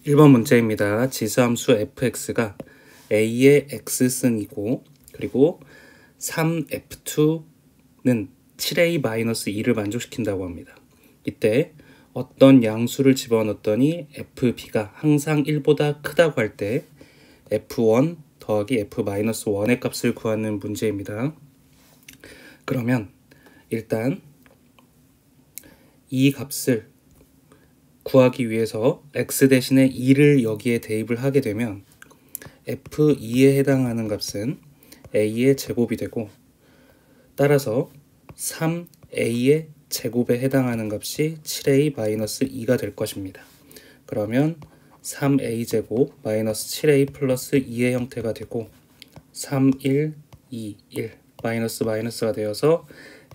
1번 문제입니다. 지수함수 fx가 a의 x승이고 그리고 3f2는 7a-2를 만족시킨다고 합니다. 이때 어떤 양수를 집어넣었더니 fb가 항상 1보다 크다고 할 때 f1 더하기 f-1의 값을 구하는 문제입니다. 그러면 일단 이 값을 구하기 위해서 x 대신에 2를 여기에 대입을 하게 되면 f2에 해당하는 값은 a의 제곱이 되고 따라서 3a의 제곱에 해당하는 값이 7a-2가 될 것입니다. 그러면 3a 제곱 마이너스 7a 플러스 2의 형태가 되고 3, 1, 2, 1 마이너스가 되어서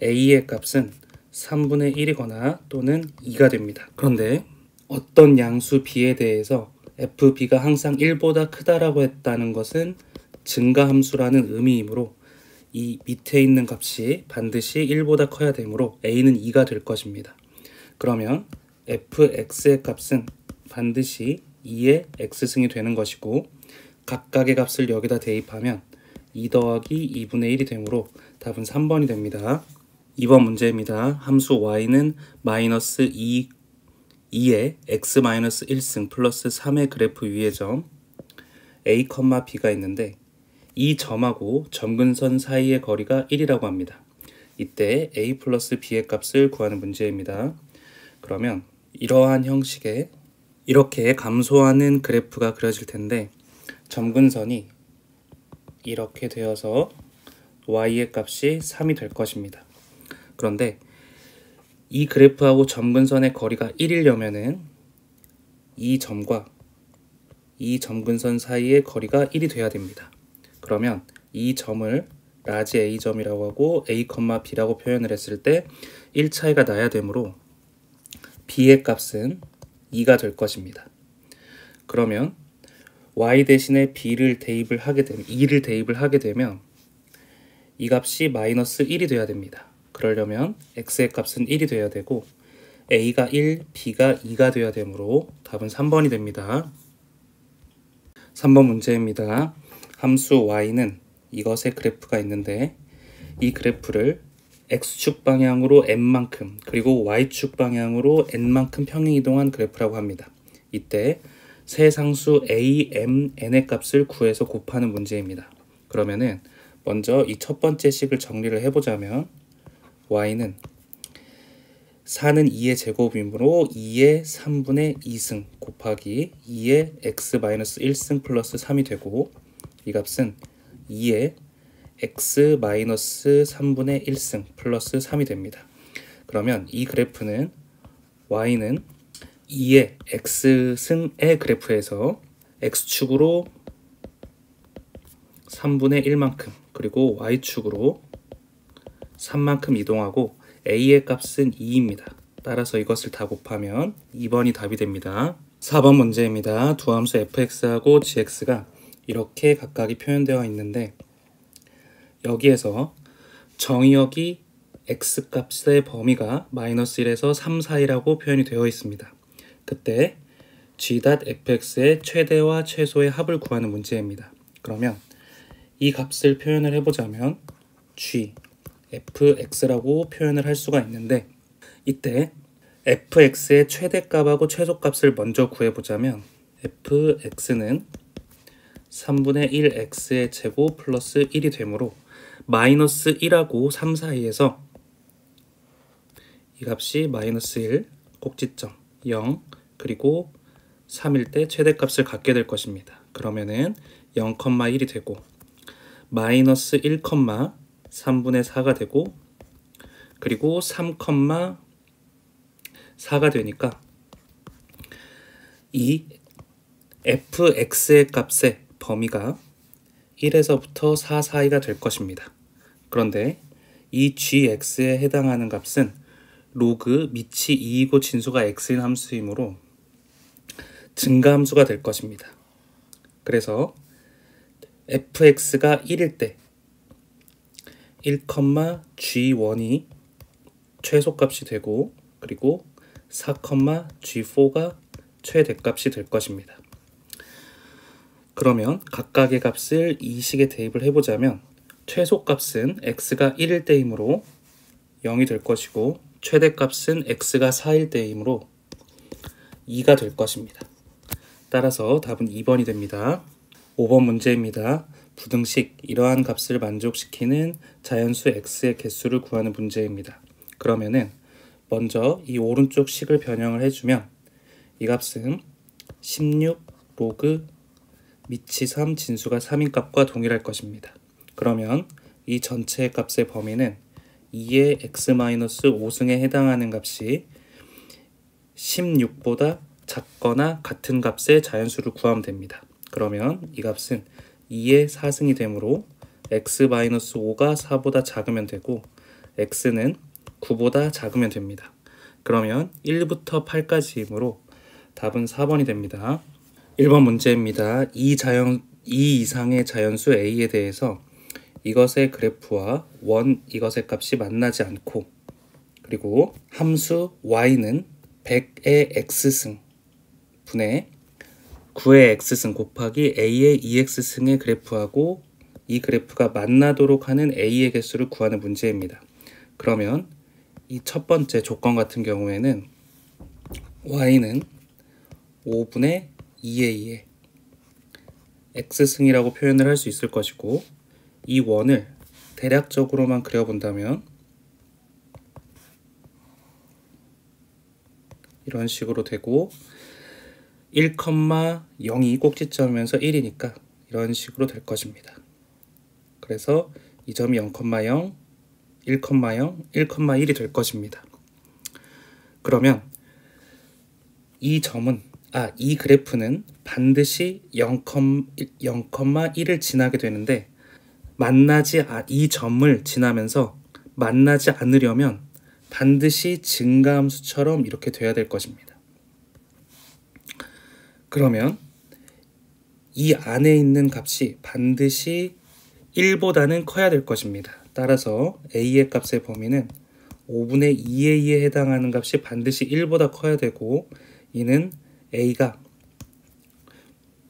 a의 값은 3분의 1이거나 또는 2가 됩니다. 그런데 어떤 양수 b에 대해서 fb가 항상 1보다 크다라고 했다는 것은 증가함수라는 의미이므로 이 밑에 있는 값이 반드시 1보다 커야 되므로 a는 2가 될 것입니다. 그러면 fx의 값은 반드시 2의 x승이 되는 것이고 각각의 값을 여기다 대입하면 2 더하기 2분의 1이 되므로 답은 3번이 됩니다. 2번 문제입니다. 함수 y는 마이너스 2의 x-1승 플러스 3의 그래프 위의 점 a, b가 있는데 이 점하고 점근선 사이의 거리가 1이라고 합니다. 이때 a 플러스 b의 값을 구하는 문제입니다. 그러면 이러한 형식의 이렇게 감소하는 그래프가 그려질 텐데 점근선이 이렇게 되어서 y의 값이 3이 될 것입니다. 그런데 이 그래프하고 점근선의 거리가 1이려면은 이 점과 이 점근선 사이의 거리가 1이 돼야 됩니다. 그러면 이 점을 라지 a점이라고 하고 a, b라고 표현을 했을 때 1 차이가 나야 되므로 b의 값은 2가 될 것입니다. 그러면 y 대신에 b를 대입을 하게 되면 2를 대입을 하게 되면 이 값이 마이너스 1이 돼야 됩니다. 그러려면 x의 값은 1이 돼야 되고 a가 1, b가 2가 돼야 되므로 답은 3번이 됩니다. 3번 문제입니다. 함수 y는 이것의 그래프가 있는데 이 그래프를 x축 방향으로 n만큼 그리고 y축 방향으로 n만큼 평행이동한 그래프라고 합니다. 이때 세 상수 a, m, n의 값을 구해서 곱하는 문제입니다. 그러면은 먼저 이 첫 번째 식을 정리를 해보자면 y는 4는 2의 제곱이므로 2의 3분의 2승 곱하기 2의 x-1승 플러스 3이 되고 이 값은 2의 x-3분의 1승 플러스 3이 됩니다. 그러면 이 그래프는 y는 2의 x승의 그래프에서 x축으로 3분의 1만큼 그리고 y축으로 3만큼 이동하고 a의 값은 2입니다. 따라서 이것을 다 곱하면 2번이 답이 됩니다. 4번 문제입니다. 두 함수 fx하고 gx가 이렇게 각각이 표현되어 있는데 여기에서 정의역이 x값의 범위가 마이너스 1에서 3 사이라고 표현이 되어 있습니다. 그때 g.fx의 최대와 최소의 합을 구하는 문제입니다. 그러면 이 값을 표현을 해보자면 g, fx라고 표현을 할 수가 있는데 이때 fx의 최대값하고 최소값을 먼저 구해보자면 fx는 3분의 1x의 제곱 플러스 1이 되므로 마이너스 1하고 3 사이에서 이 값이 마이너스 1, 꼭지점 0, 그리고 3일 때 최대값을 갖게 될 것입니다. 그러면은 0,1이 되고 마이너스 1, 3분의 4가 되고 그리고 3,4가 되니까 이 fx의 값의 범위가 1에서부터 4 사이가 될 것입니다. 그런데 이 gx에 해당하는 값은 로그 밑이 2이고 진수가 x인 함수이므로 증가함수가 될 것입니다. 그래서 fx가 1일 때 1,g1이 최소값이 되고 그리고 4,g4가 최대값이 될 것입니다. 그러면 각각의 값을 이 식에 대입을 해보자면 최소값은 x가 1일 때이므로 0이 될 것이고 최대값은 x가 4일 때이므로 2가 될 것입니다. 따라서 답은 2번이 됩니다. 5번 문제입니다. 부등식 이러한 값을 만족시키는 자연수 x의 개수를 구하는 문제입니다. 그러면은 먼저 이 오른쪽 식을 변형을 해주면 이 값은 16 로그 미치 3 진수가 3인 값과 동일할 것입니다. 그러면 이 전체의 값의 범위는 2의 x-5승에 해당하는 값이 16보다 작거나 같은 값의 자연수를 구하면 됩니다. 그러면 이 값은 2의 4승이 되므로 x-5가 4보다 작으면 되고 x는 9보다 작으면 됩니다. 그러면 1부터 8까지이므로 답은 4번이 됩니다. 1번 문제입니다. 이 이상의 자연수 a에 대해서 이것의 그래프와 이것의 값이 만나지 않고 그리고 함수 y는 100의 x승 분의 9의 x승 곱하기 a의 2x승의 그래프하고 이 그래프가 만나도록 하는 a의 개수를 구하는 문제입니다. 그러면 이 첫 번째 조건 같은 경우에는 y는 5분의 2a의 x승이라고 표현을 할 수 있을 것이고 이 원을 대략적으로만 그려본다면 이런 식으로 되고 1,0이 꼭지점이면서 1이니까 이런 식으로 될 것입니다. 그래서 이 점이 0,0, 1,0, 1,1이 될 것입니다. 그러면 이 그래프는 반드시 0,1을 지나게 되는데 이 점을 지나면서 만나지 않으려면 반드시 증가함수처럼 이렇게 돼야 될 것입니다. 그러면 이 안에 있는 값이 반드시 1보다는 커야 될 것입니다. 따라서 a의 값의 범위는 5분의 2a에 해당하는 값이 반드시 1보다 커야 되고 이는 a가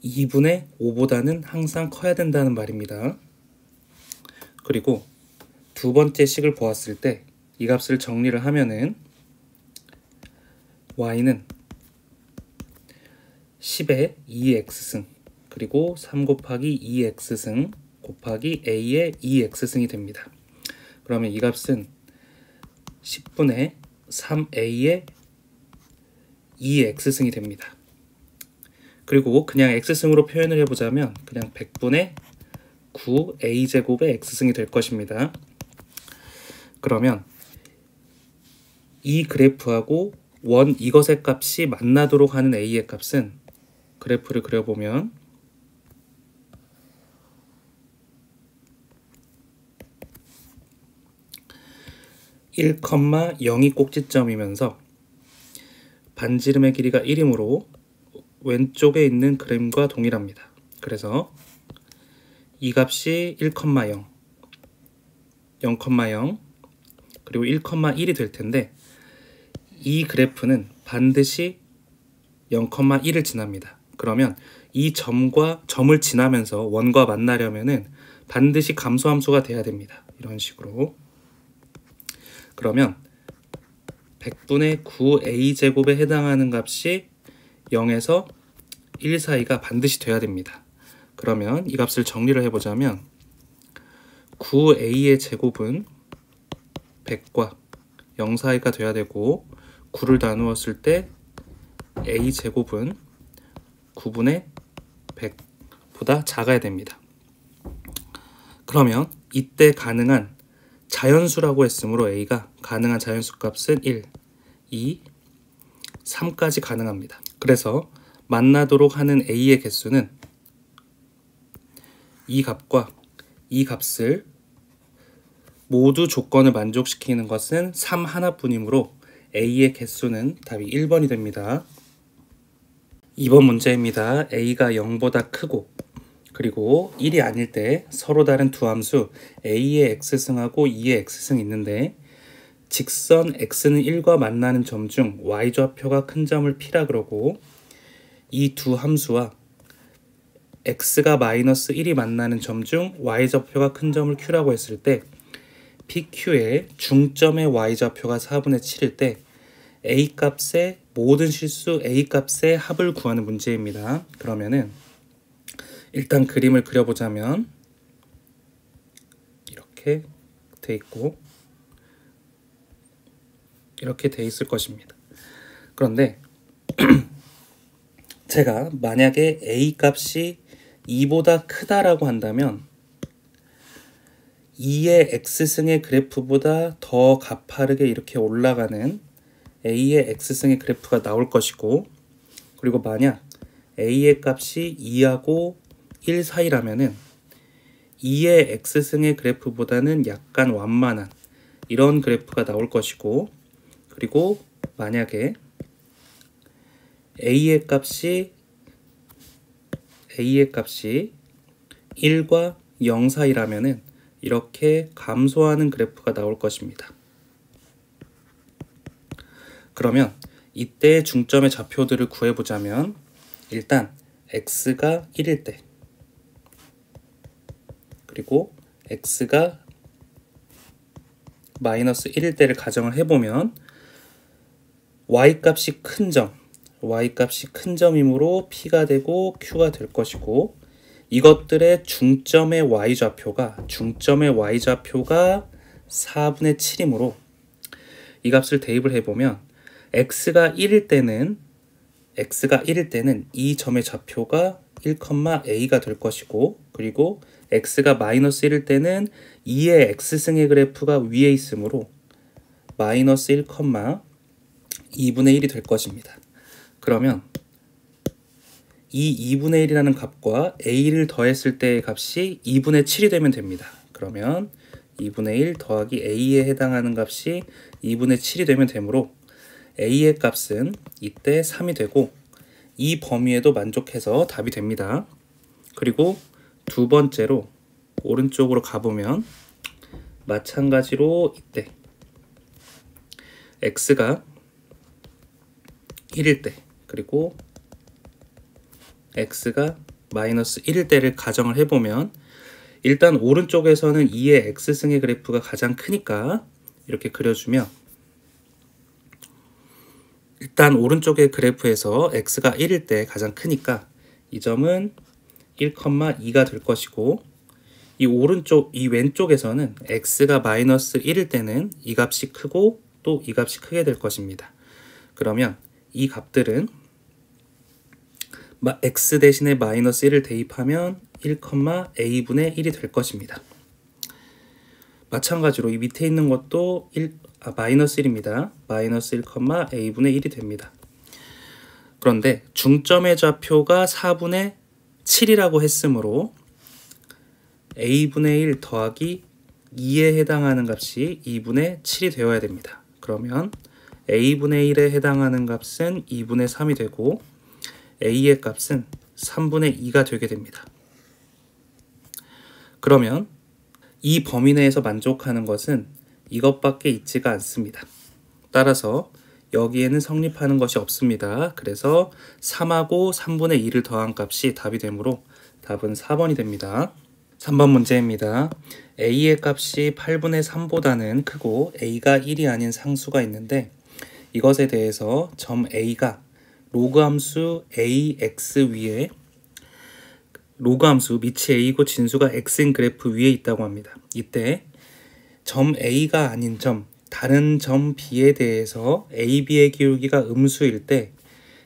2분의 5보다는 항상 커야 된다는 말입니다. 그리고 두 번째 식을 보았을 때 이 값을 정리를 하면은 y는 10의 2x승 그리고 3 곱하기 2x승 곱하기 a의 2x승이 됩니다. 그러면 이 값은 10분의 3a의 2x승이 됩니다. 그리고 그냥 x승으로 표현을 해보자면 그냥 100분의 9a제곱의 x승이 될 것입니다. 그러면 이 그래프하고 이것의 값이 만나도록 하는 a의 값은 그래프를 그려보면 (1,0이) 꼭지점이면서 반지름의 길이가 1이므로 왼쪽에 있는 그림과 동일합니다. 그래서 이 값이 1,0, 0,0 그리고 1,1이 될 텐데 이 그래프는 반드시 0,1을 지납니다. 그러면 이 점을 지나면서 원과 만나려면은 반드시 감소함수가 돼야 됩니다. 이런 식으로. 그러면 100분의 9a제곱에 해당하는 값이 0에서 1 사이가 반드시 돼야 됩니다. 그러면 이 값을 정리를 해보자면 9a의 제곱은 100과 0 사이가 돼야 되고 9를 나누었을 때 a제곱은 9분의 100보다 작아야 됩니다. 그러면 이때 가능한 자연수라고 했으므로 a가 가능한 자연수 값은 1, 2, 3까지 가능합니다. 그래서 만나도록 하는 a의 개수는 이 값과 이 값을 모두 조건을 만족시키는 것은 3 하나뿐이므로 a의 개수는 답이 1번이 됩니다. 2번 문제입니다. a가 0보다 크고 그리고 1이 아닐 때 서로 다른 두 함수 a의 x승하고 2의 x승이 있는데 직선 x는 1과 만나는 점 중 y좌표가 큰 점을 p라 그러고 이 두 함수와 x가 마이너스 1이 만나는 점 중 y좌표가 큰 점을 q라고 했을 때 PQ의 중점의 y좌표가 4분의 7일 때 A값의 모든 실수 A값의 합을 구하는 문제입니다. 그러면은 일단 그림을 그려보자면 이렇게 돼 있고 이렇게 돼 있을 것입니다. 그런데 제가 만약에 A값이 2보다 크다라고 한다면 2의 X승의 그래프보다 더 가파르게 이렇게 올라가는 A의 X승의 그래프가 나올 것이고, 그리고 만약 A의 값이 2하고 1 사이라면은 2의 X승의 그래프보다는 약간 완만한 이런 그래프가 나올 것이고, 그리고 만약에 A의 값이 1과 0 사이라면은 이렇게 감소하는 그래프가 나올 것입니다. 그러면 이때 중점의 좌표들을 구해보자면 일단 x가 1일 때, 그리고 x가 마이너스 1일 때를 가정을 해보면 y값이 큰 점이므로 p가 되고 q가 될 것이고, 이것들의 중점의 y좌표가 4분의 7이므로 이 값을 대입을 해보면 x가 1일 때는 이 점의 좌표가 1,a가 될 것이고, 그리고 x가 마이너스 1일 때는 2의 x승의 그래프가 위에 있으므로 마이너스 1,2분의 1이 될 것입니다. 그러면 이 2분의 1이라는 값과 a를 더했을 때의 값이 2분의 7이 되면 됩니다. 그러면 2분의 1 더하기 a에 해당하는 값이 2분의 7이 되면 되므로 a의 값은 이때 3이 되고 이 범위에도 만족해서 답이 됩니다. 그리고 두 번째로 오른쪽으로 가보면 마찬가지로 이때 x가 1일 때, 그리고 x가 마이너스 1일 때를 가정을 해보면 일단 오른쪽에서는 2의 x승의 그래프가 가장 크니까 이렇게 그려주면 일단 오른쪽의 그래프에서 x가 1일 때 가장 크니까 이 점은 1,2가 될 것이고, 이 왼쪽에서는 x가 마이너스 1일 때는 이 값이 크고 또 이 값이 크게 될 것입니다. 그러면 이 값들은 x 대신에 마이너스 1을 대입하면 1,a분의 1이 될 것입니다. 마찬가지로 이 밑에 있는 것도 마이너스 1입니다. 마이너스 1,a분의 1이 됩니다. 그런데 중점의 좌표가 4분의 7이라고 했으므로 a분의 1 더하기 2에 해당하는 값이 2분의 7이 되어야 됩니다. 그러면 a분의 1에 해당하는 값은 2분의 3이 되고 a의 값은 3분의 2가 되게 됩니다. 그러면 이 범위 내에서 만족하는 것은 이것밖에 있지가 않습니다. 따라서 여기에는 성립하는 것이 없습니다. 그래서 3하고 3분의 2를 더한 값이 답이 되므로 답은 4번이 됩니다. 3번 문제입니다. a의 값이 8분의 3보다는 크고 a가 1이 아닌 상수가 있는데 이것에 대해서 점 a가 로그 함수 ax 위에 로그 함수 밑이 a이고 진수가 x인 그래프 위에 있다고 합니다. 이때 점 a가 아닌 점, 다른 점 b에 대해서 a, b의 기울기가 음수일 때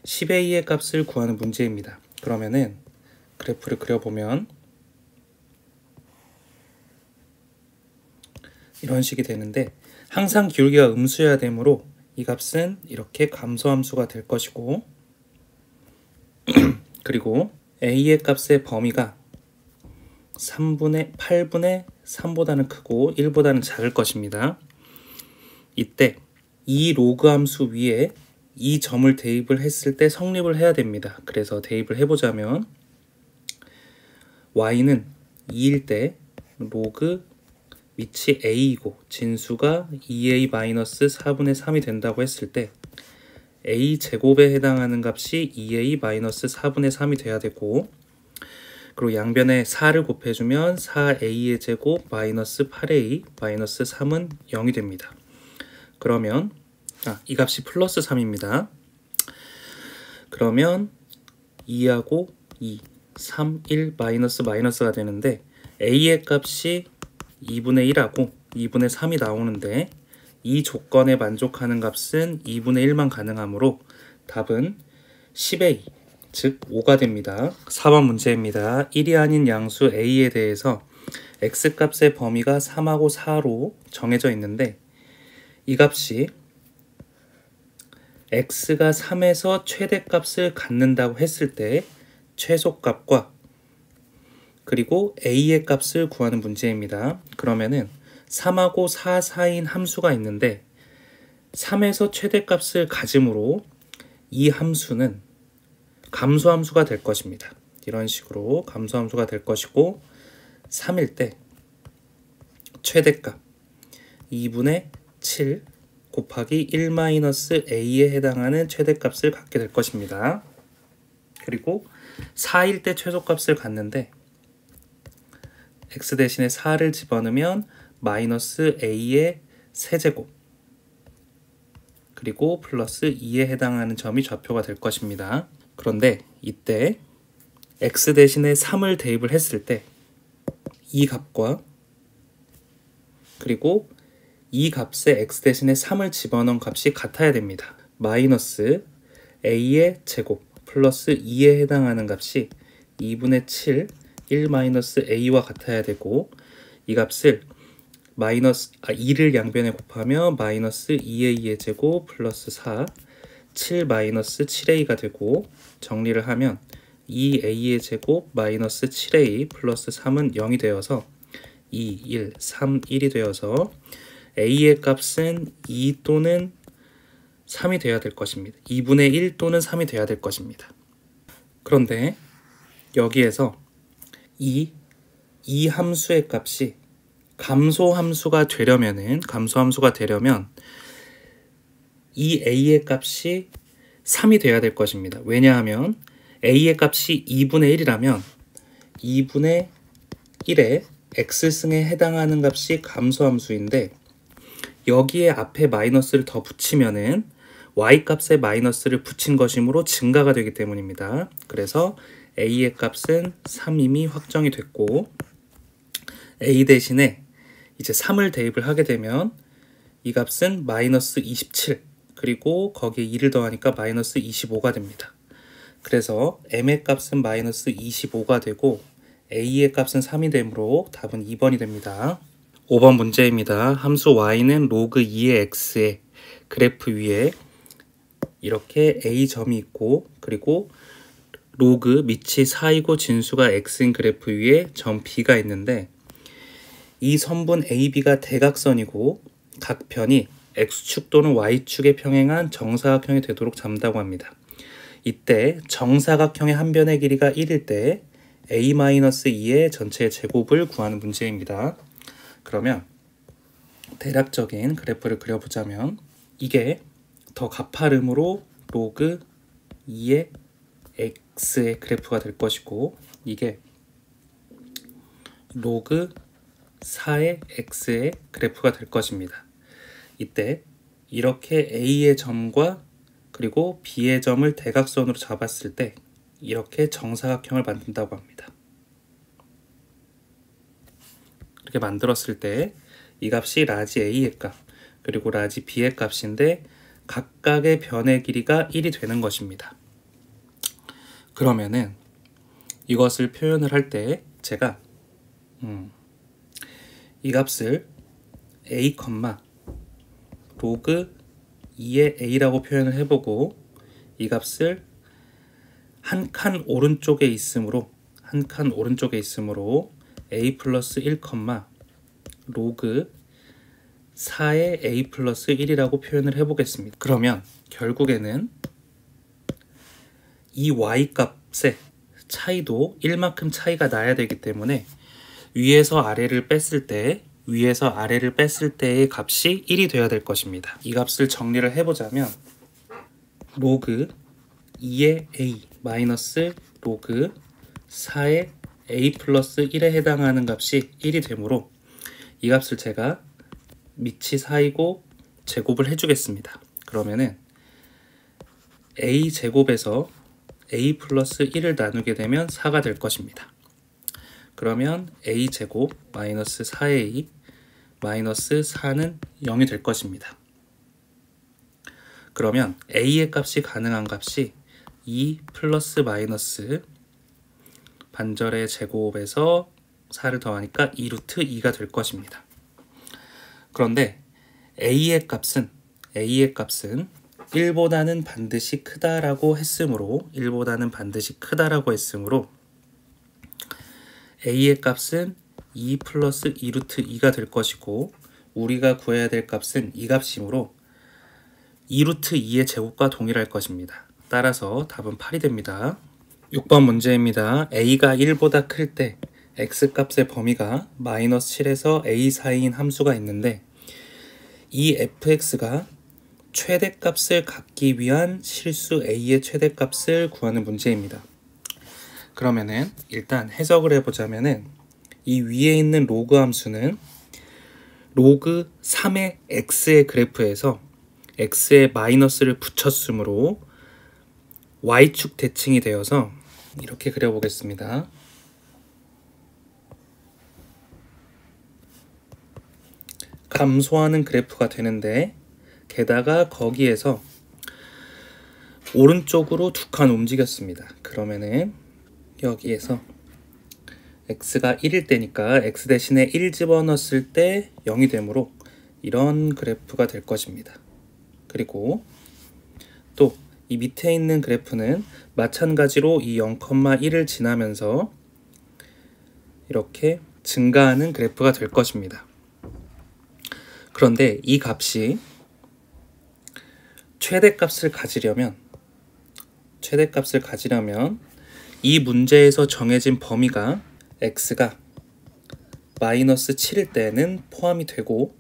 10a의 값을 구하는 문제입니다. 그러면은 그래프를 그려보면 이런 식이 되는데 항상 기울기가 음수여야 되므로 이 값은 이렇게 감소함수가 될 것이고, 그리고 a의 값의 범위가 8분의 3보다는 크고 1보다는 작을 것입니다. 이때 이 로그 함수 위에 이 점을 대입을 했을 때 성립을 해야 됩니다. 그래서 대입을 해보자면 y는 2일 때 로그 밑이 a이고 진수가 2a-4분의 3이 된다고 했을 때 a 제곱에 해당하는 값이 2a-4분의 3이 돼야 되고, 그리고 양변에 4를 곱해주면 4a의 제곱 마이너스 8a 마이너스 3은 0이 됩니다. 그러면 이 값이 플러스 3입니다. 그러면 2하고 2, 3, 1 마이너스가 되는데 a의 값이 2분의 1하고 2분의 3이 나오는데 이 조건에 만족하는 값은 2분의 1만 가능하므로 답은 10a, 즉 5가 됩니다. 4번 문제입니다. 1이 아닌 양수 a에 대해서 x값의 범위가 3하고 4로 정해져 있는데 이 값이 x가 3에서 최대값을 갖는다고 했을 때 최소값과 그리고 a의 값을 구하는 문제입니다. 그러면은 3하고 4 사이인 함수가 있는데 3에서 최대값을 가짐으로 이 함수는 감소함수가 될 것입니다. 이런 식으로 감소함수가 될 것이고 3일 때 최대값 2분의 7 곱하기 1-a에 해당하는 최대값을 갖게 될 것입니다. 그리고 4일 때 최소값을 갖는데 x 대신에 4를 집어넣으면 마이너스 a의 세제곱 그리고 플러스 2에 해당하는 점이 좌표가 될 것입니다. 그런데 이때 x 대신에 3을 대입을 했을 때 이 값과 그리고 이 값에 x 대신에 3을 집어넣은 값이 같아야 됩니다. 마이너스 a의 제곱 플러스 2에 해당하는 값이 2분의 7 1-a와 같아야 되고 이 값을 2를 양변에 곱하면 마이너스 2a의 제곱 플러스 4 7-7a가 되고 정리를 하면 2a의 제곱 마이너스 7a 플러스 3은 0이 되어서 2, 1, 3, 1이 되어서 a의 값은 2 또는 3이 되어야 될 것입니다. 2분의 1 또는 3이 되어야 될 것입니다. 그런데 여기에서 이 함수의 값이 감소함수가 되려면 이 a의 값이 3이 되어야 될 것입니다. 왜냐하면 a의 값이 2분의 1이라면 2분의 1에 x승에 해당하는 값이 감소함수인데 여기에 앞에 마이너스를 더 붙이면은 y값에 마이너스를 붙인 것이므로 증가가 되기 때문입니다. 그래서 a의 값은 3이미 확정이 됐고 a 대신에 이제 3을 대입을 하게 되면 이 값은 마이너스 27 그리고 거기에 2를 더하니까 마이너스 25가 됩니다. 그래서 m의 값은 마이너스 25가 되고 a의 값은 3이 되므로 답은 2번이 됩니다. 5번 문제입니다. 함수 y는 로그 2의 x의 그래프 위에 이렇게 a점이 있고 그리고 로그 밑이 4이고 진수가 x인 그래프 위에 점 b가 있는데 이 선분 AB가 대각선이고 각 편이 x축 또는 y축에 평행한 정사각형이 되도록 잡는다고 합니다. 이때 정사각형의 한 변의 길이가 1일 때 a-2의 전체의 제곱을 구하는 문제입니다. 그러면 대략적인 그래프를 그려보자면 이게 더 가파름으로 로그 2의 x의 그래프가 될 것이고 이게 로그 4의 x의 그래프가 될 것입니다. 이때 이렇게 a의 점과 그리고 b의 점을 대각선으로 잡았을 때 이렇게 정사각형을 만든다고 합니다. 이렇게 만들었을 때 이 값이 라지 a의 값 그리고 라지 b의 값인데 각각의 변의 길이가 1이 되는 것입니다. 그러면은 이것을 표현을 할 때 제가 이 값을 a, 로그 2의 a라고 표현을 해보고 이 값을 한 칸 오른쪽에 있으므로 a 플러스 1, 로그 4의 a 플러스 1이라고 표현을 해보겠습니다. 그러면 결국에는 이 y 값의 차이도 1만큼 차이가 나야 되기 때문에 위에서 아래를 뺐을 때의 값이 1이 되어야 될 것입니다. 이 값을 정리를 해보자면 로그 2의 a 마이너스 로그 4의 a 플러스 1에 해당하는 값이 1이 되므로 이 값을 제가 밑이 4이고 제곱을 해주겠습니다. 그러면은 a 제곱에서 a 플러스 1을 나누게 되면 4가 될 것입니다. 그러면 a 제곱 마이너스 4a 마이너스 4는 0이 될 것입니다. 그러면 a의 값이 가능한 값이 2 플러스 마이너스 반절의 제곱에서 4를 더하니까 2루트 2가 될 것입니다. 그런데 a의 값은 1보다는 반드시 크다라고 했으므로 a의 값은 2 플러스 2루트 2가 될 것이고 우리가 구해야 될 값은 이 값이므로 2루트 2의 제곱과 동일할 것입니다. 따라서 답은 8이 됩니다. 6번 문제입니다. a가 1보다 클 때 x값의 범위가 마이너스 7에서 a 사이인 함수가 있는데 이 fx가 최대값을 갖기 위한 실수 a의 최대값을 구하는 문제입니다. 그러면은 일단 해석을 해보자면은 이 위에 있는 로그 함수는 로그 3의 x의 그래프에서 x에 마이너스를 붙였으므로 y축 대칭이 되어서 이렇게 그려보겠습니다. 감소하는 그래프가 되는데 게다가 거기에서 오른쪽으로 두 칸 움직였습니다. 그러면은 여기에서 x가 1일 때니까 x 대신에 1 집어넣었을 때 0이 되므로 이런 그래프가 될 것입니다. 그리고 또 이 밑에 있는 그래프는 마찬가지로 이 0,1을 지나면서 이렇게 증가하는 그래프가 될 것입니다. 그런데 이 값이 최대값을 가지려면 이 문제에서 정해진 범위가 x가 마이너스 7일 때는 포함이 되고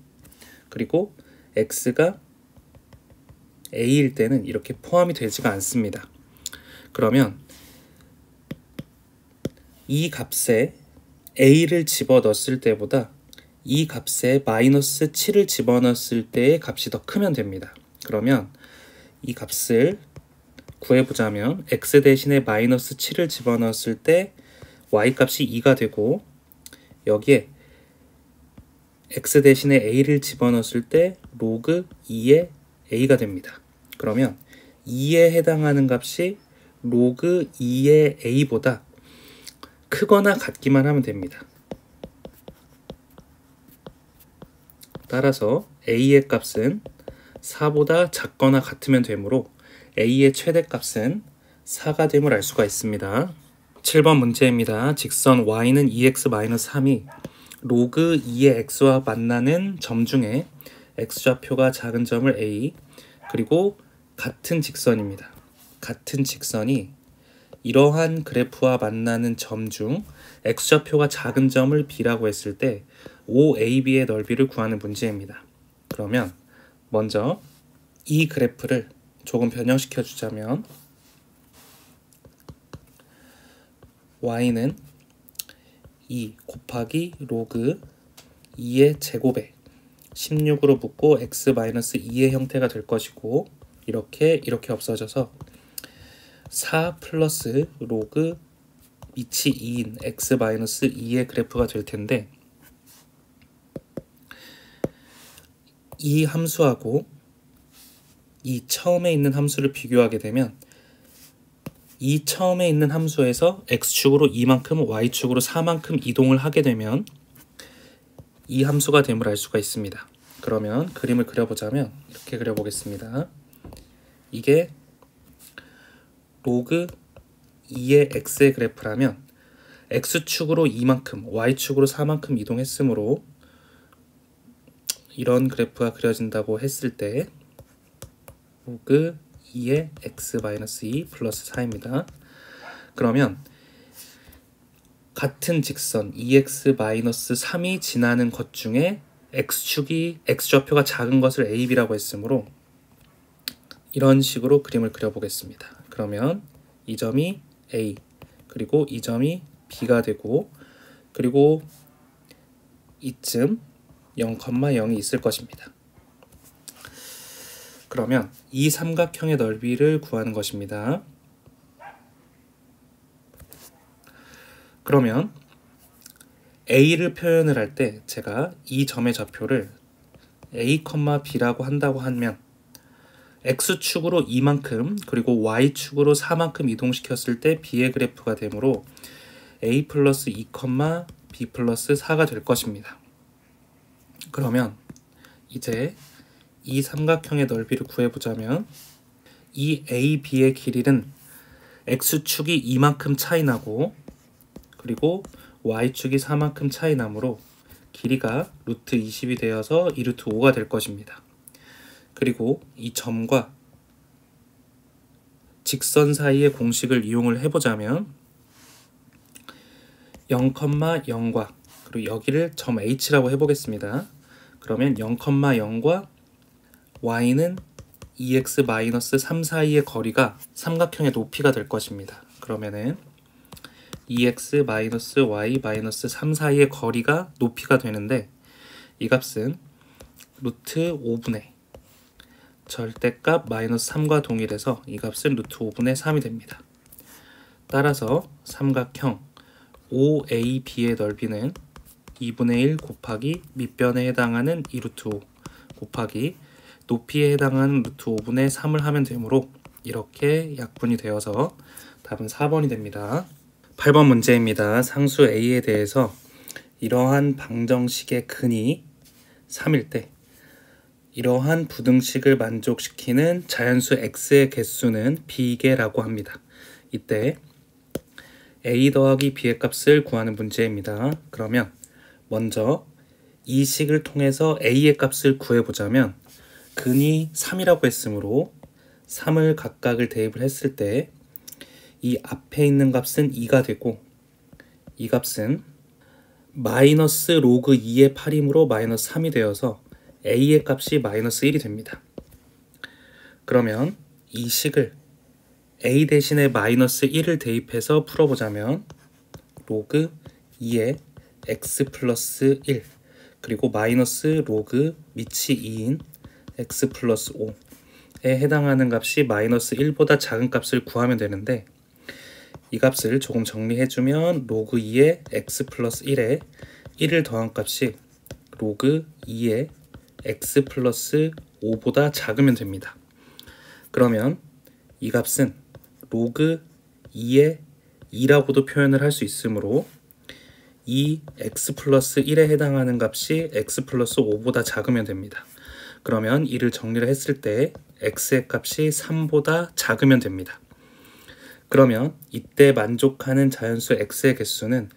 그리고 x가 a일 때는 이렇게 포함이 되지가 않습니다. 그러면 이 값에 a를 집어넣었을 때보다 이 값에 마이너스 7을 집어넣었을 때의 값이 더 크면 됩니다. 그러면 이 값을 구해보자면 x 대신에 마이너스 7을 집어넣었을 때 y값이 2가 되고 여기에 x 대신에 a를 집어넣었을 때 로그 2의 a가 됩니다. 그러면 2에 해당하는 값이 로그 2의 a보다 크거나 같기만 하면 됩니다. 따라서 a의 값은 4보다 작거나 같으면 되므로 a의 최대값은 4가 됨을 알 수가 있습니다. 7번 문제입니다. 직선 y는 2x-3이 로그 2의 x와 만나는 점 중에 x좌표가 작은 점을 a 그리고 같은 직선입니다. 같은 직선이 이러한 그래프와 만나는 점 중 x좌표가 작은 점을 b라고 했을 때 OAB의 넓이를 구하는 문제입니다. 그러면 먼저 이 그래프를 조금 변형시켜 주자면 y는 2 곱하기 로그 2의 제곱에 16으로 묶고 x-2의 형태가 될 것이고 이렇게 없어져서 4 플러스 로그 밑이 2인 x-2의 그래프가 될 텐데 이 함수하고 이 처음에 있는 함수를 비교하게 되면 이 처음에 있는 함수에서 x축으로 2만큼 y축으로 4만큼 이동을 하게 되면 이 함수가 됨을 알 수가 있습니다. 그러면 그림을 그려보자면 이렇게 그려보겠습니다. 이게 로그 2의 x의 그래프라면 x축으로 2만큼 y축으로 4만큼 이동했으므로 이런 그래프가 그려진다고 했을 때 로그 2의 x-2 플러스 4입니다. 그러면 같은 직선 2x-3이 지나는 것 중에 x축이 x좌표가 작은 것을 AB라고 했으므로 이런 식으로 그림을 그려보겠습니다. 그러면 이 점이 A 그리고 이 점이 b가 되고, 그리고 이쯤 0,0이 있을 것입니다. 그러면 이 삼각형의 넓이를 구하는 것입니다. 그러면 A를 표현을 할 때 제가 이 점의 좌표를 A, B라고 한다고 하면 X축으로 이만큼 그리고 Y축으로 4만큼 이동시켰을 때 B의 그래프가 되므로 A 플러스 2, B 플러스 4가 될 것입니다. 그러면 이제 이 삼각형의 넓이를 구해보자면 이 A, B의 길이는 X축이 이만큼 차이 나고 그리고 Y축이 4만큼 차이 나므로 길이가 루트 20이 되어서 2루트 5가 될 것입니다. 그리고 이 점과 직선 사이의 공식을 이용을 해보자면 0,0과 그리고 여기를 점 H라고 해보겠습니다. 그러면 0,0과 Y는 2x-3 사이의 거리가 삼각형의 높이가 될 것입니다. 그러면은 2x-y-3 사이의 거리가 높이가 되는데 이 값은 루트 5분의 절대값 마이너스 3과 동일해서 이 값은 루트 5분의 3이 됩니다. 따라서 삼각형 OAB의 넓이는 2분의 1 곱하기 밑변에 해당하는 2루트 5 곱하기 높이에 해당하는 루트 5분의 3을 하면 되므로 이렇게 약분이 되어서 답은 4번이 됩니다. 8번 문제입니다. 상수 A에 대해서 이러한 방정식의 근이 3일 때 이러한 부등식을 만족시키는 자연수 x의 개수는 b개라고 합니다. 이때 a 더하기 b의 값을 구하는 문제입니다. 그러면 먼저 이 식을 통해서 a의 값을 구해보자면 근이 3이라고 했으므로 3을 각각을 대입을 했을 때 이 앞에 있는 값은 2가 되고 이 값은 마이너스 로그 2의 8이므로 마이너스 3이 되어서 a의 값이 마이너스 1이 됩니다. 그러면 이 식을 a 대신에 마이너스 1을 대입해서 풀어보자면 로그 2의 x 플러스 1 그리고 마이너스 로그 밑이 2인 x 플러스 5에 해당하는 값이 마이너스 1보다 작은 값을 구하면 되는데 이 값을 조금 정리해주면 로그 2의 x 플러스 1에 1을 더한 값이 로그 2의 x 플러스 5보다 작으면 됩니다. 그러면 이 값은 로그 2의 2라고도 표현을 할 수 있으므로 이 x 플러스 1에 해당하는 값이 x 플러스 5보다 작으면 됩니다. 그러면 이를 정리를 했을 때 x의 값이 3보다 작으면 됩니다. 그러면 이때 만족하는 자연수 x의 개수는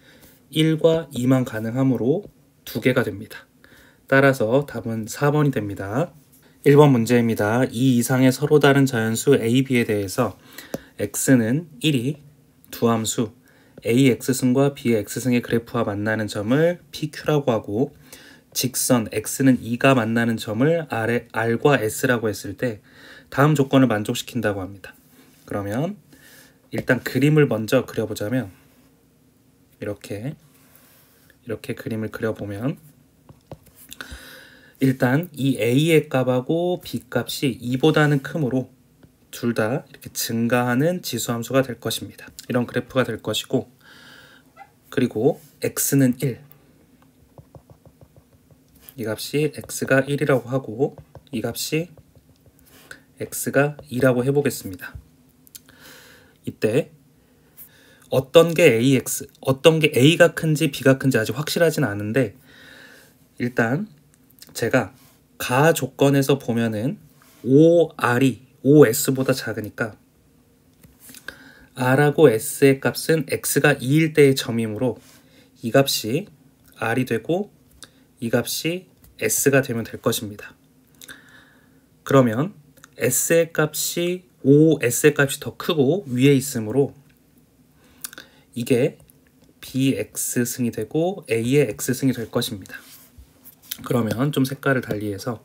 1과 2만 가능하므로 2개가 됩니다. 따라서 답은 4번이 됩니다. 1번 문제입니다. 이 이상의 서로 다른 자연수 a, b에 대해서 x는 1이 두 함수 a x승과 b의 x승의 그래프와 만나는 점을 pq라고 하고 직선 x는 2가 만나는 점을 r과 s라고 했을 때 다음 조건을 만족시킨다고 합니다. 그러면 일단 그림을 먼저 그려보자면 이렇게 그림을 그려보면 일단 이 a의 값하고 b 값이 2보다는 크므로 둘 다 이렇게 증가하는 지수함수가 될 것입니다. 이런 그래프가 될 것이고 그리고 x는 1 이 값이 x가 1이라고 하고 이 값이 x가 2라고 해보겠습니다. 이때 어떤 게 a가 큰지 b가 큰지 아직 확실하진 않은데 일단 제가 가 조건에서 보면은 OR이 OS보다 작으니까 R하고 S의 값은 X가 2일 때의 점이므로 이 값이 R이 되고 이 값이 S가 되면 될 것입니다. 그러면 S의 값이 OS의 값이 더 크고 위에 있으므로 이게 BX승이 되고 A의 X승이 될 것입니다. 그러면 좀 색깔을 달리해서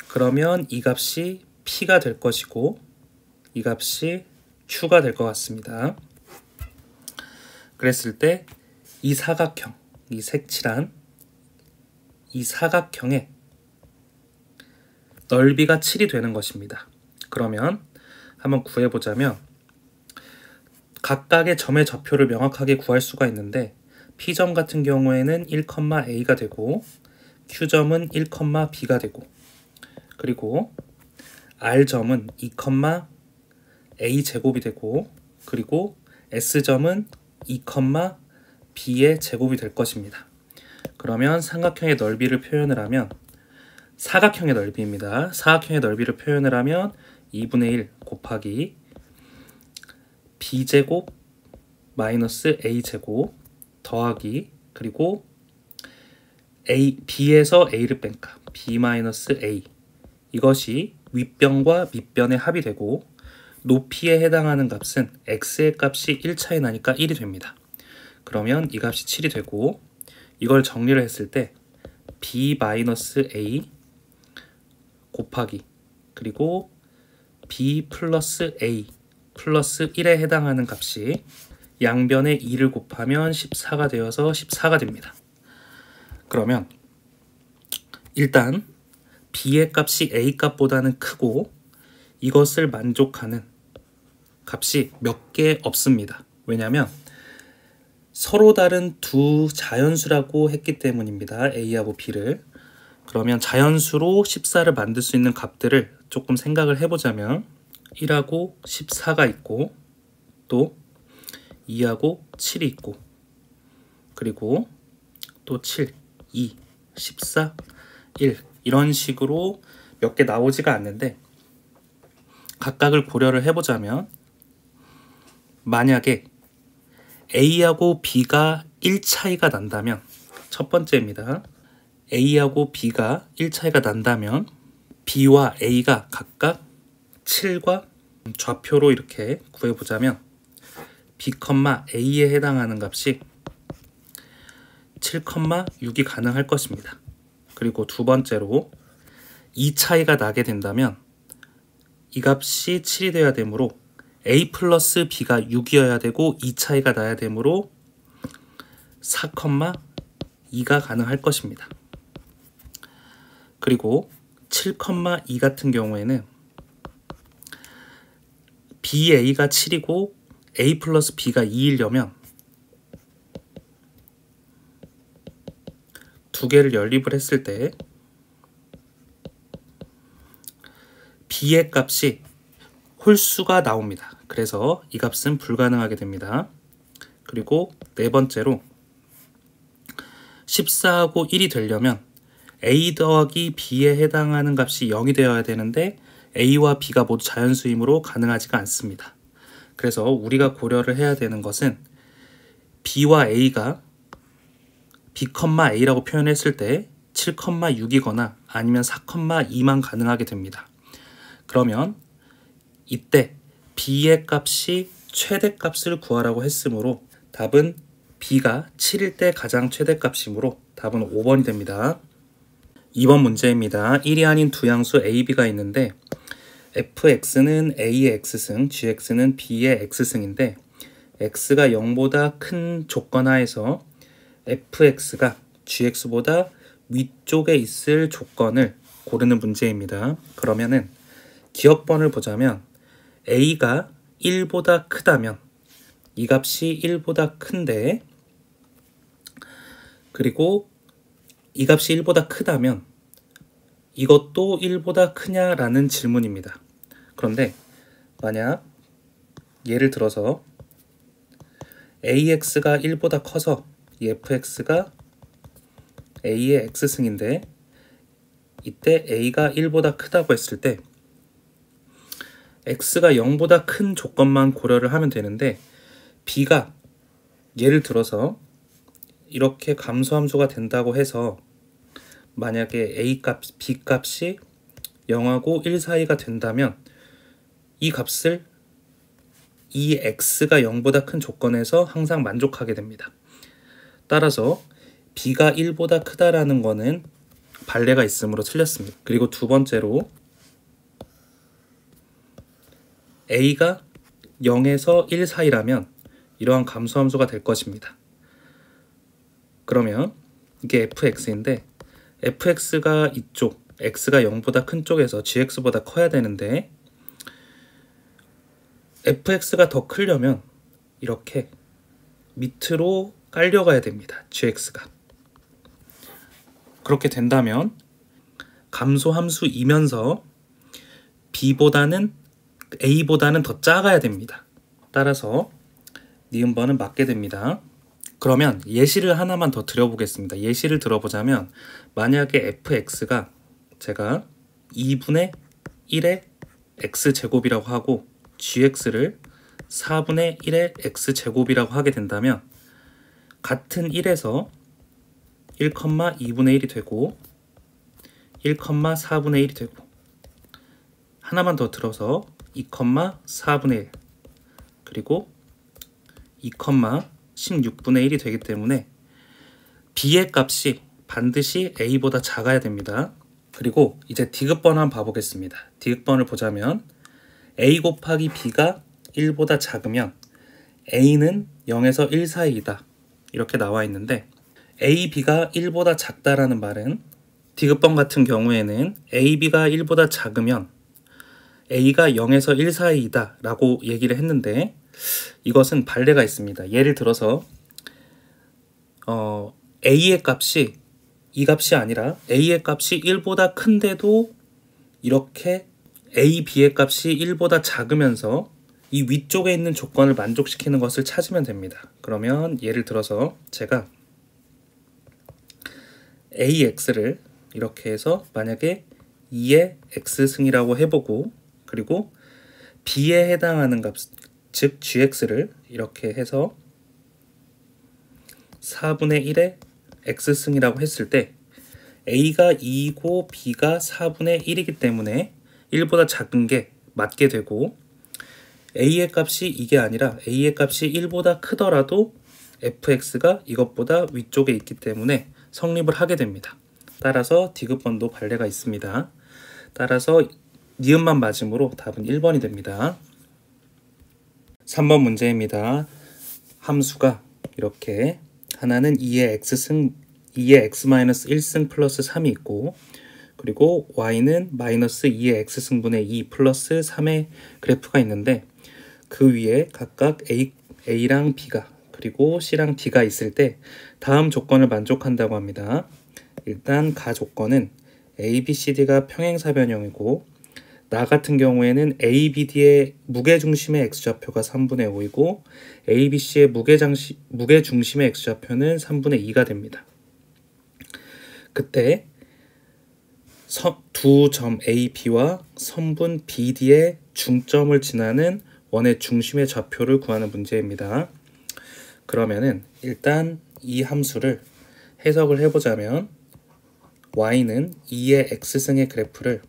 그러면 이 값이 P가 될 것이고 이 값이 Q가 될 것 같습니다. 그랬을 때 이 사각형, 이 색칠한 이 사각형의 넓이가 7이 되는 것입니다. 그러면 한번 구해보자면 각각의 점의 좌표를 명확하게 구할 수가 있는데 P점 같은 경우에는 1,a가 되고 Q점은 1,b가 되고 그리고 R점은 2,a 제곱이 되고 그리고 S점은 2,b의 제곱이 될 것입니다. 그러면 삼각형의 넓이를 표현을 하면 사각형의 넓이입니다. 사각형의 넓이를 표현을 하면 2분의 1 곱하기 b제곱 마이너스 a제곱 더하기 그리고 b에서 a를 뺀 값 b 마이너스 a 이것이 윗변과 밑변의 합이 되고 높이에 해당하는 값은 x의 값이 1 차이 나니까 1이 됩니다. 그러면 이 값이 7이 되고 이걸 정리를 했을 때 b 마이너스 a 곱하기 그리고 b 플러스 a 플러스 1에 해당하는 값이 양변에 2를 곱하면 14가 되어서 14가 됩니다. 그러면 일단 b의 값이 a 값보다는 크고 이것을 만족하는 값이 몇 개 없습니다. 왜냐하면 서로 다른 두 자연수라고 했기 때문입니다. a하고 b를. 그러면 자연수로 14를 만들 수 있는 값들을 조금 생각을 해보자면 1하고 14가 있고 또 2하고 7이 있고 그리고 또 7, 2, 14, 1 이런 식으로 몇 개 나오지가 않는데 각각을 고려를 해보자면 만약에 A하고 B가 1 차이가 난다면 첫 번째입니다. A하고 B가 1 차이가 난다면 B와 A가 각각 7과 좌표로 이렇게 구해보자면 B, A에 해당하는 값이 7,6이 가능할 것입니다. 그리고 두 번째로 이 차이가 나게 된다면 이 값이 7이 되어야 되므로 A 플러스 B가 6이어야 되고 이 차이가 나야 되므로 4,2가 가능할 것입니다. 그리고 7,2 같은 경우에는 BA가 7이고 A 플러스 B가 2이려면 두 개를 연립을 했을 때 B의 값이 홀수가 나옵니다. 그래서 이 값은 불가능하게 됩니다. 그리고 네 번째로 14하고 1이 되려면 A 더하기 B에 해당하는 값이 0이 되어야 되는데 A와 B가 모두 자연수이므로 가능하지가 않습니다. 그래서 우리가 고려를 해야 되는 것은 B와 A가 B, A라고 표현했을 때 7,6이거나 아니면 4,2만 가능하게 됩니다. 그러면 이때 B의 값이 최대값을 구하라고 했으므로 답은 B가 7일 때 가장 최대값이므로 답은 5번이 됩니다. 2번 문제입니다. 1이 아닌 두 양수 A, B가 있는데 fx는 A의 x승, gx는 B의 x승인데 x가 0보다 큰 조건 하에서 fx가 gx보다 위쪽에 있을 조건을 고르는 문제입니다. 그러면은 기억번을 보자면 a가 1보다 크다면 이 값이 1보다 큰데 그리고 이 값이 1보다 크다면 이것도 1보다 크냐라는 질문입니다. 그런데 만약 예를 들어서 ax가 1보다 커서 이 fx가 a의 x승인데 이때 a가 1보다 크다고 했을 때 x가 0보다 큰 조건만 고려를 하면 되는데 b가 예를 들어서 이렇게 감소함수가 된다고 해서 만약에 b 값이 0하고 1 사이가 된다면 이 값을 이 x가 0보다 큰 조건에서 항상 만족하게 됩니다. 따라서 b가 1보다 크다라는 거는 반례가 있으므로 틀렸습니다. 그리고 두 번째로 a가 0에서 1 사이라면 이러한 감소함수가 될 것입니다. 그러면 이게 fx인데 fx가 이쪽 x가 0보다 큰 쪽에서 gx보다 커야 되는데 fx가 더 크려면 이렇게 밑으로 깔려가야 됩니다. gx가. 그렇게 된다면 감소 함수이면서 b보다는 a보다는 더 작아야 됩니다. 따라서 니은번은 맞게 됩니다. 그러면 예시를 하나만 더 들어보겠습니다. 예시를 들어보자면 만약에 fx가 제가 2분의 1의 x제곱이라고 하고 gx를 4분의 1의 x제곱이라고 하게 된다면 같은 1에서 1,2분의 1이 되고 1,4분의 1이 되고 하나만 더 들어서 2,4분의 1 그리고 2,16분의 1이 되기 때문에 b의 값이 반드시 a보다 작아야 됩니다. 그리고 이제 디귿번 한번 봐보겠습니다. 디귿번을 보자면 a 곱하기 b가 1보다 작으면 a는 0에서 1 사이이다 이렇게 나와 있는데 a, b가 1보다 작다라는 말은 디귿번 같은 경우에는 a, b가 1보다 작으면 a가 0에서 1 사이이다 라고 얘기를 했는데 이것은 반례가 있습니다. 예를 들어서 a의 값이 이 값이 아니라 a의 값이 1보다 큰데도 이렇게 a, b의 값이 1보다 작으면서 이 위쪽에 있는 조건을 만족시키는 것을 찾으면 됩니다. 그러면 예를 들어서 제가 ax를 이렇게 해서 만약에 2의 x승이라고 해보고 그리고 b에 해당하는 값, 즉 gx를 이렇게 해서 4분의 1의 x승이라고 했을 때 a가 2이고 b가 4분의 1이기 때문에 1보다 작은 게 맞게 되고 a의 값이 이게 아니라 a의 값이 1보다 크더라도 fx가 이것보다 위쪽에 있기 때문에 성립을 하게 됩니다. 따라서 디귿번도 반례가 있습니다. 따라서 니은만 맞음으로 답은 1번이 됩니다. 3번 문제입니다. 함수가 이렇게 하나는 2의 x승 2의 x-1승 플러스 3이 있고 그리고 y는 마이너스 2의 x승분의 2 플러스 3의 그래프가 있는데 그 위에 각각 a랑 b가 그리고 c랑 d가 있을 때 다음 조건을 만족한다고 합니다. 일단 가 조건은 a, b, c, d가 평행사변형이고 나 같은 경우에는 a, b, d의 무게중심의 x좌표가 3분의 5이고 a, b, c의 무게중심의 x좌표는 3분의 2가 됩니다. 그때 두 점 A, B와 선분 BD의 중점을 지나는 원의 중심의 좌표를 구하는 문제입니다. 그러면은 일단 이 함수를 해석을 해보자면 y는 2의 x승의 그래프를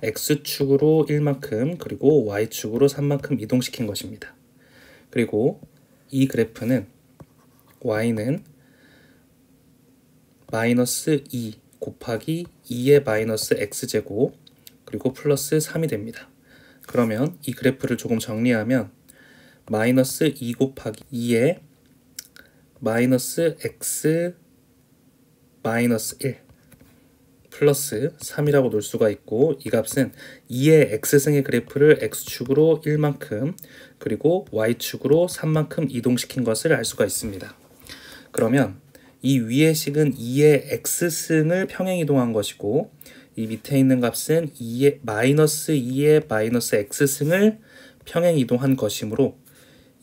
x축으로 1만큼 그리고 y축으로 3만큼 이동시킨 것입니다. 그리고 이 그래프는 y는 마이너스 2 곱하기 2의 마이너스 x제곱 그리고 플러스 3이 됩니다. 그러면 이 그래프를 조금 정리하면 마이너스 2 곱하기 2의 마이너스 x 마이너스 1 플러스 3이라고 놓을 수가 있고 이 값은 2의 x승의 그래프를 x축으로 1만큼 그리고 y축으로 3만큼 이동시킨 것을 알 수가 있습니다. 그러면 이 위의 식은 2의 x승을 평행 이동한 것이고 이 밑에 있는 값은 마이너스 2의 마이너스 x승을 평행 이동한 것이므로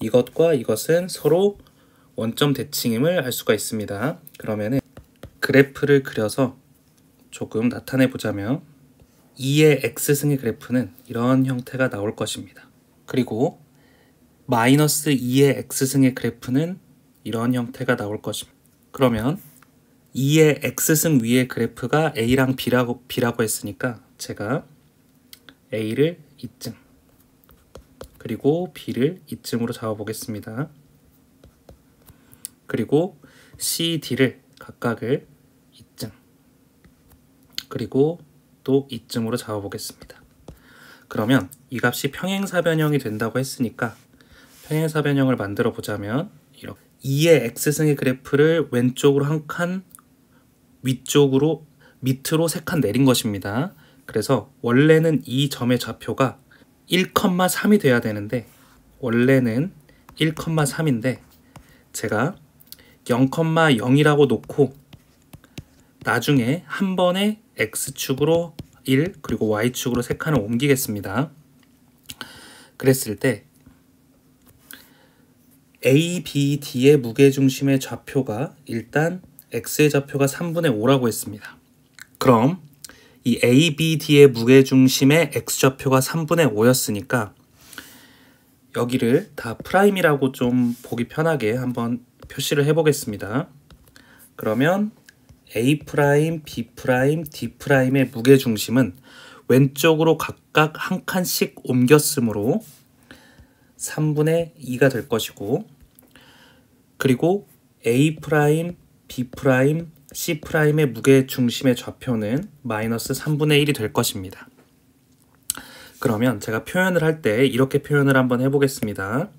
이것과 이것은 서로 원점 대칭임을 알 수가 있습니다. 그러면은 그래프를 그려서 조금 나타내 보자면 2의 x승의 그래프는 이런 형태가 나올 것입니다. 그리고 마이너스 2의 x승의 그래프는 이런 형태가 나올 것입니다. 그러면 2의 x승 위의 그래프가 a랑 b라고 했으니까 제가 a를 이쯤 그리고 b를 이쯤으로 잡아보겠습니다. 그리고 c, d를 각각을 이쯤 그리고 또 이쯤으로 잡아보겠습니다. 그러면 이 값이 평행사변형이 된다고 했으니까 평행사변형을 만들어 보자면 이렇게 2의 x승의 그래프를 왼쪽으로 한 칸, 밑으로 3칸 내린 것입니다. 그래서 원래는 이 점의 좌표가 1,3이 돼야 되는데 원래는 1,3인데 제가 0,0이라고 놓고 나중에 한 번에 x축으로 1 그리고 y축으로 3칸을 옮기겠습니다. 그랬을 때 A, B, D의 무게중심의 좌표가 일단 x의 좌표가 3분의 5라고 했습니다. 그럼 이 A, B, D의 무게중심의 x좌표가 3분의 5였으니까 여기를 다 프라임이라고 좀 보기 편하게 한번 표시를 해보겠습니다. 그러면 A 프라임, B 프라임, D 프라임의 무게중심은 왼쪽으로 각각 한 칸씩 옮겼으므로 3분의 2가 될 것이고, 그리고 A 프라임, B 프라임, C 프라임의 무게중심의 좌표는 마이너스 3분의 1이 될 것입니다. 그러면 제가 표현을 할 때 이렇게 표현을 한번 해보겠습니다.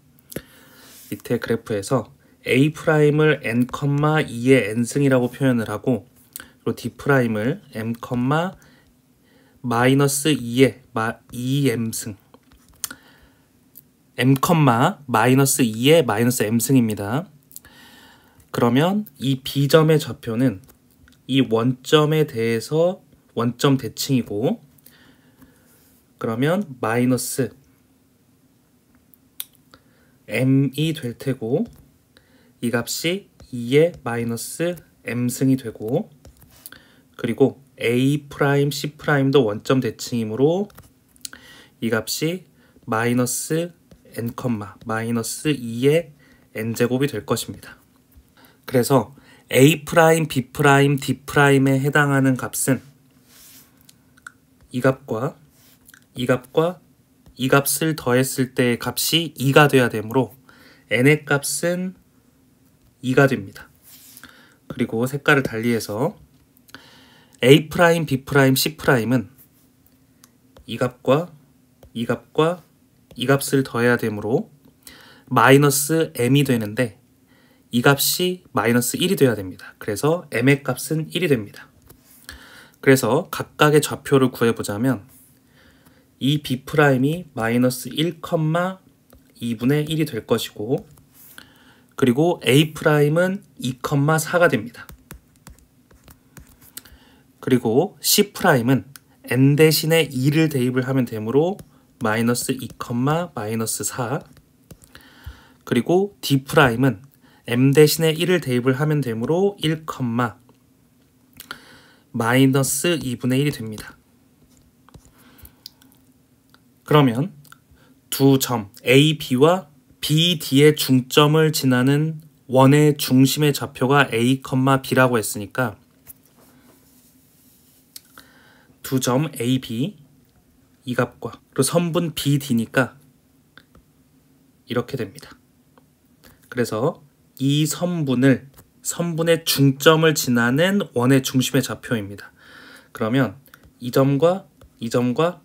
밑에 그래프에서 A 프라임을 n, 2의 n승이라고 표현을 하고, 그리고 D 프라임을 m, 마이너스 2의 2m승, m, 마이너스 2의 마이너스 m승입니다. 그러면 이 B점의 좌표는 이 원점에 대해서 원점 대칭이고, 그러면 마이너스 m이 될 테고, 이 값이 2의 마이너스 m승이 되고, 그리고 A 프라임, C 프라임도 원점 대칭이므로 이 값이 마이너스 n, 마이너스 2의 n제곱이 될 것입니다. 그래서 A 프라임, B 프라임, D 프라임에 해당하는 값은 이 값과 이 값과 이 값을 더했을 때의 값이 2가 돼야 되므로 n의 값은 2가 됩니다. 그리고 색깔을 달리해서 A 프라임, B 프라임, C 프라임은 이 값과 이 값과 이 값을 더해야 되므로 마이너스 m이 되는데 이 값이 마이너스 1이 돼야 됩니다. 그래서 m의 값은 1이 됩니다. 그래서 각각의 좌표를 구해보자면 이 B 프라임이 마이너스 1,2분의 1이 될 것이고, 그리고 A 프라임은 2,4가 됩니다. 그리고 C 프라임은 n 대신에 2를 대입을 하면 되므로 마이너스 2, 마이너스 4, 그리고 D 프라임은 m 대신에 1을 대입을 하면 되므로 1, 마이너스 2분의 1이 됩니다. 그러면 두 점 A, B와 B, D의 중점을 지나는 원의 중심의 좌표가 A, B라고 했으니까 두 점 A, B 이 값과 그리고 선분 B, D니까 이렇게 됩니다. 그래서 이 선분의 중점을 지나는 원의 중심의 좌표입니다. 그러면 이 점과 이 점과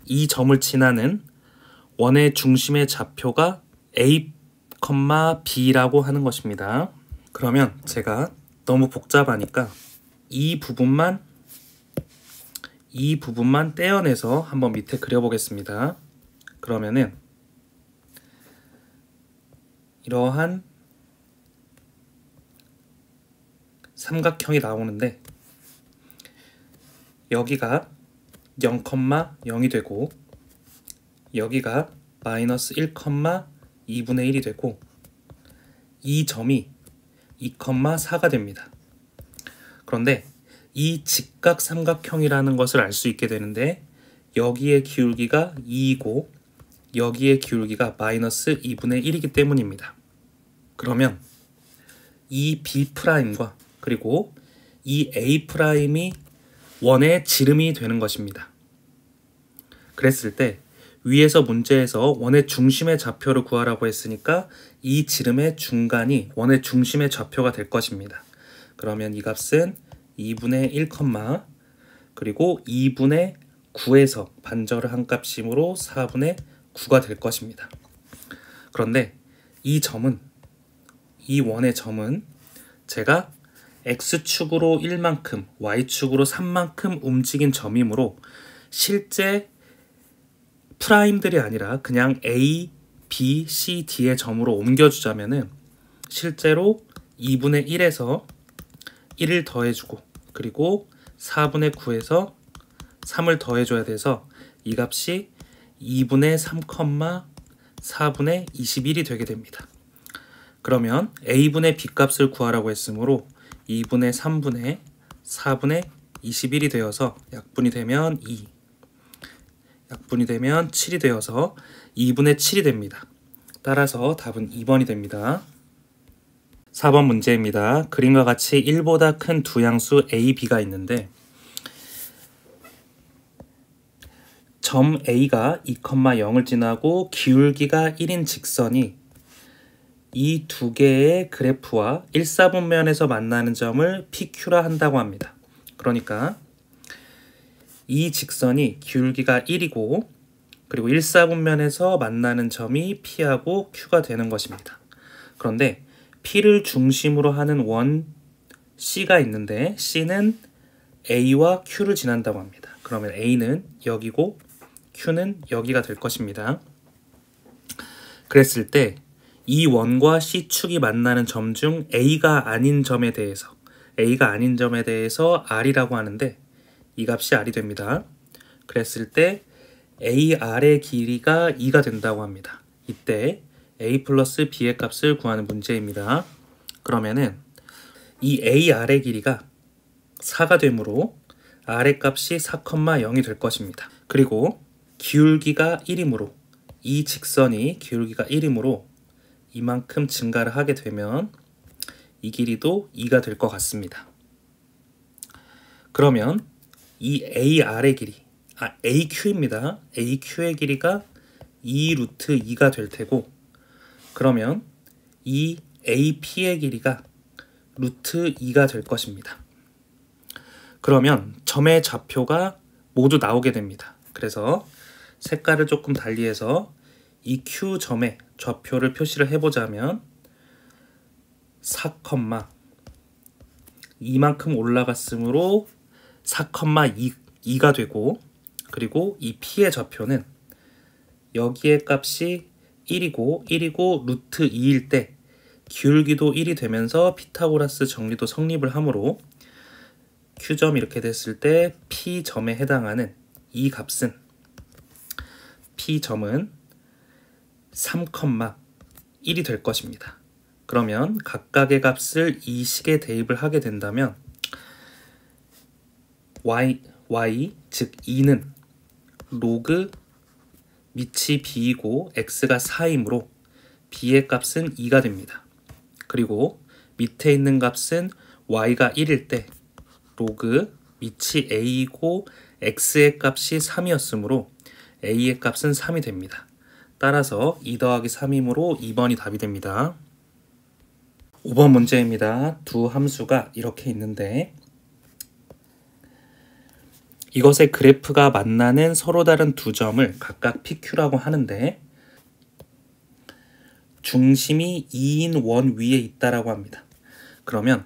이 점을 지나는 원의 중심의 좌표가 A, B라고 하는 것입니다. 그러면 제가 너무 복잡하니까 이 부분만 떼어내서 한번 밑에 그려보겠습니다. 그러면은 이러한 삼각형이 나오는데 여기가 0,0이 되고 여기가 마이너스 1,2분의 1이 되고 이 점이 2,4가 됩니다. 그런데 이 직각삼각형이라는 것을 알 수 있게 되는데 여기의 기울기가 2이고 여기의 기울기가 마이너스 2분의 1이기 때문입니다. 그러면 이 B'과 그리고 이 A'이 원의 지름이 되는 것입니다. 그랬을 때 위에서 문제에서 원의 중심의 좌표를 구하라고 했으니까 이 지름의 중간이 원의 중심의 좌표가 될 것입니다. 그러면 이 값은 2분의 1, 그리고 2분의 9에서 반절을 한 값이므로 4분의 9가 될 것입니다. 그런데 이 점은 이 원의 점은 제가 X축으로 1만큼, Y축으로 3만큼 움직인 점이므로 실제 프라임들이 아니라 그냥 A, B, C, D의 점으로 옮겨주자면은 실제로 2분의 1에서 1을 더해주고 그리고 4분의 9에서 3을 더해줘야 돼서 이 값이 2분의 3, 4분의 21이 되게 됩니다. 그러면 A분의 B값을 구하라고 했으므로 2분의 3분의 4분의 21이 되어서 약분이 되면 2, 약분이 되면 7이 되어서 2분의 7이 됩니다. 따라서 답은 2번이 됩니다. 4번 문제입니다. 그림과 같이 1보다 큰 두 양수 A, B가 있는데 점 A가 2,0을 지나고 기울기가 1인 직선이 이 두 개의 그래프와 1사분면에서 만나는 점을 PQ라 한다고 합니다. 그러니까 이 직선이 기울기가 1이고 그리고 1사분면에서 만나는 점이 P하고 Q가 되는 것입니다. 그런데 P를 중심으로 하는 원 C가 있는데 C는 A와 Q를 지난다고 합니다. 그러면 A는 여기고 Q는 여기가 될 것입니다. 그랬을 때 이 원과 C축이 만나는 점 중 A가 아닌 점에 대해서 R이라고 하는데 이 값이 R이 됩니다. 그랬을 때 AR의 길이가 2가 된다고 합니다. 이때 A 플러스 B의 값을 구하는 문제입니다. 그러면은 이 AR의 길이가 4가 되므로 R의 값이 4,0이 될 것입니다. 그리고 기울기가 1이므로 이 직선이 기울기가 1이므로 이만큼 증가를 하게 되면 이 길이도 2가 될 것 같습니다. 그러면 이 AR의 길이, AQ입니다. AQ의 길이가 2 루트 2가 될 테고 그러면 이 AP의 길이가 루트 2가 될 것입니다. 그러면 점의 좌표가 모두 나오게 됩니다. 그래서 색깔을 조금 달리해서 이 Q점의 좌표를 표시를 해보자면 4, 이만큼 올라갔으므로 4,2가 되고 그리고 이 P의 좌표는 여기의 값이 1이고 루트 2일 때 기울기도 1이 되면서 피타고라스 정리도 성립을 하므로 Q점이 이렇게 됐을 때 P점에 해당하는 이 값은 P점은 3,1이 될 것입니다. 그러면 각각의 값을 이 식에 대입을 하게 된다면 y 즉 2는 로그 밑이 b이고 x가 4이므로 b의 값은 2가 됩니다. 그리고 밑에 있는 값은 y가 1일 때 로그 밑이 a이고 x의 값이 3이었으므로 a의 값은 3이 됩니다. 따라서 2 더하기 3이므로 2번이 답이 됩니다. 5번 문제입니다. 두 함수가 이렇게 있는데 이것의 그래프가 만나는 서로 다른 두 점을 각각 PQ라고 하는데 중심이 2인 원 위에 있다라고 합니다. 그러면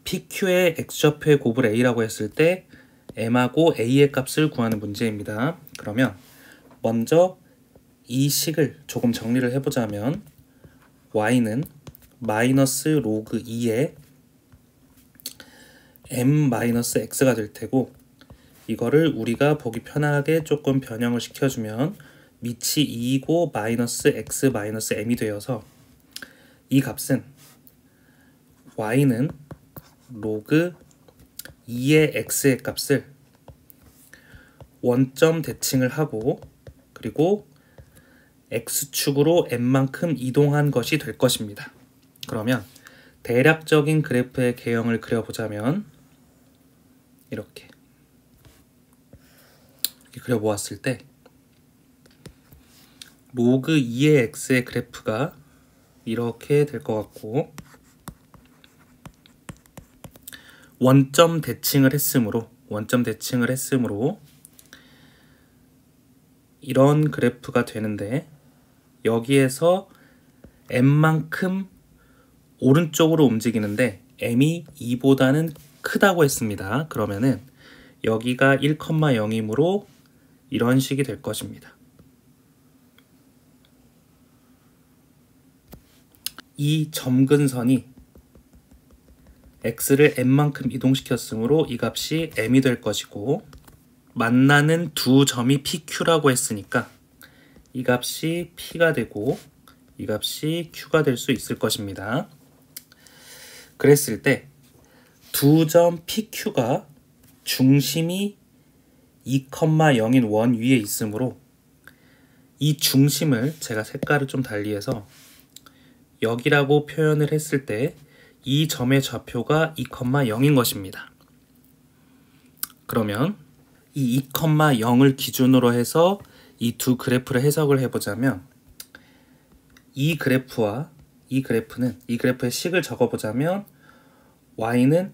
PQ의 x좌표의 곱을 A라고 했을 때 M하고 A의 값을 구하는 문제입니다. 그러면 먼저 이 식을 조금 정리를 해보자면 y는 마이너스 로그 2에 m-x가 될 테고 이거를 우리가 보기 편하게 조금 변형을 시켜주면 밑이 2이고 마이너스 x 마이너스 m이 되어서 이 값은 y는 로그 2의 x의 값을 원점 대칭을 하고 그리고 x축으로 m만큼 이동한 것이 될 것입니다. 그러면 대략적인 그래프의 개형을 그려보자면 이렇게 그려보았을 때 로그 2의 x의 그래프가 이렇게 될 것 같고 원점 대칭을 했으므로 이런 그래프가 되는데 여기에서 m만큼 오른쪽으로 움직이는데 m이 2보다는 크다고 했습니다. 그러면은 여기가 1,0이므로 이런 식이 될 것입니다. 이 점근선이 x를 m만큼 이동시켰으므로 이 값이 m이 될 것이고, 만나는 두 점이 pq라고 했으니까 이 값이 p가 되고 이 값이 q가 될 수 있을 것입니다. 그랬을 때 두 점 pq가 중심이 2,0인 원 위에 있으므로 이 중심을 제가 색깔을 좀 달리해서 여기라고 표현을 했을 때 이 점의 좌표가 2,0인 것입니다. 그러면 이 2,0을 기준으로 해서 이 두 그래프를 해석을 해보자면, 이 그래프와 이 그래프의 식을 적어보자면 y는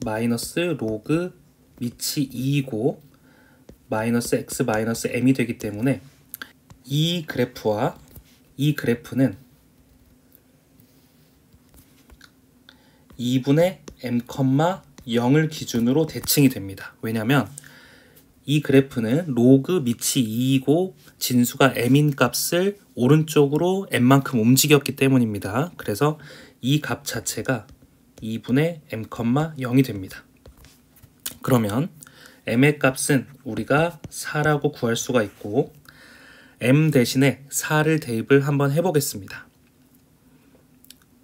마이너스 로그 밑이 2이고 마이너스 x 마이너스 m이 되기 때문에 이 그래프와 이 그래프는 2분의 m, 0을 기준으로 대칭이 됩니다. 왜냐하면 이 그래프는 로그 밑이 2이고 진수가 m인 값을 오른쪽으로 m만큼 움직였기 때문입니다. 그래서 이 값 자체가 2분의 m, 0이 됩니다. 그러면 m의 값은 우리가 4라고 구할 수가 있고, m 대신에 4를 대입을 한번 해보겠습니다.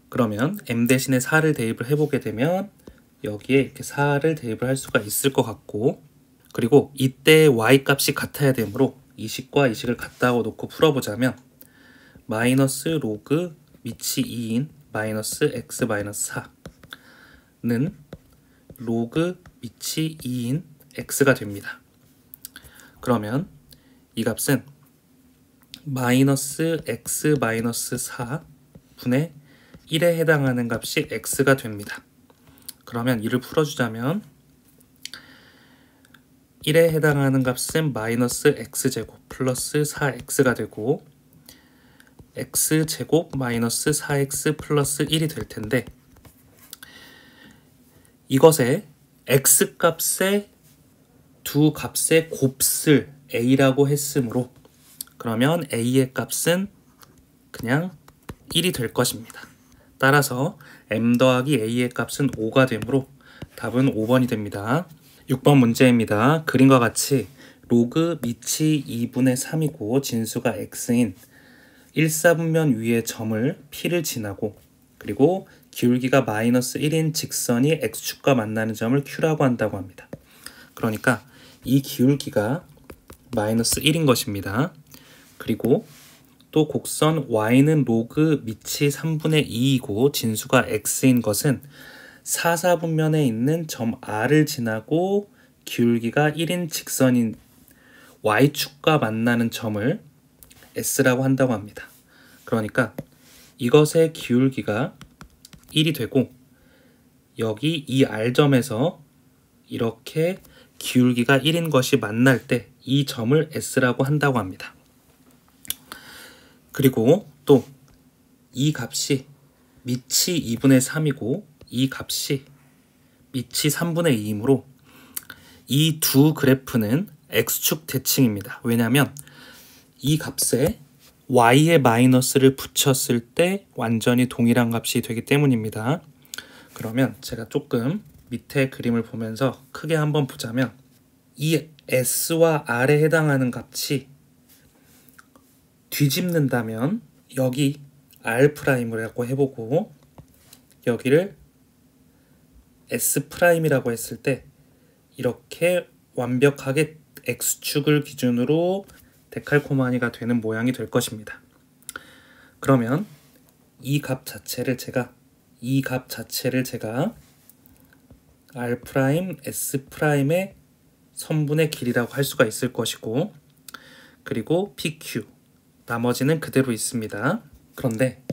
그러면 m 대신에 4를 대입을 해보게 되면 여기에 이렇게 4를 대입을 할 수가 있을 것 같고, 그리고 이때 y 값이 같아야 되므로 이 식과 이 식을 같다고 놓고 풀어보자면 마이너스 로그 밑이 2인 마이너스 x 마이너스 4는 로그 밑이 2인 x가 됩니다. 그러면 이 값은 마이너스 x 마이너스 4분의 1에 해당하는 값이 x가 됩니다. 그러면 이를 풀어주자면 1에 해당하는 값은 마이너스 x제곱 플러스 4x가 되고 x제곱 마이너스 4x 플러스 1이 될 텐데, 이것에 x값의 두 값의 곱슬 a라고 했으므로 그러면 a의 값은 그냥 1이 될 것입니다. 따라서 m 더하기 a의 값은 5가 되므로 답은 5번이 됩니다. 6번 문제입니다. 그림과 같이 로그 밑이 2분의 3이고 진수가 x인 1사분면 위의 점을 p를 지나고, 그리고 기울기가 마이너스 1인 직선이 x축과 만나는 점을 q라고 한다고 합니다. 그러니까 이 기울기가 마이너스 1인 것입니다. 그리고 또 곡선 y는 로그 밑이 3분의 2이고 진수가 x인 것은 4사분면에 있는 점 r을 지나고 기울기가 1인 직선인 y축과 만나는 점을 s라고 한다고 합니다. 그러니까 이것의 기울기가 1이 되고 여기 이 r점에서 이렇게 기울기가 1인 것이 만날 때 이 점을 s라고 한다고 합니다. 그리고 또 이 값이 밑이 2분의 3이고 이 값이 밑이 3분의 2이므로 이 두 그래프는 x축 대칭입니다. 왜냐하면 이 값에 y의 마이너스를 붙였을 때 완전히 동일한 값이 되기 때문입니다. 그러면 제가 조금 밑에 그림을 보면서 크게 한번 보자면 이 s와 r에 해당하는 값이 뒤집는다면 여기 r'이라고 해보고 여기를 s'이라고 했을 때 이렇게 완벽하게 x축을 기준으로 데칼코마니가 되는 모양이 될 것입니다. 그러면 이 값 자체를 제가 r', s'의 선분의 길이라고 할 수가 있을 것이고, 그리고 pq 나머지는 그대로 있습니다. 그런데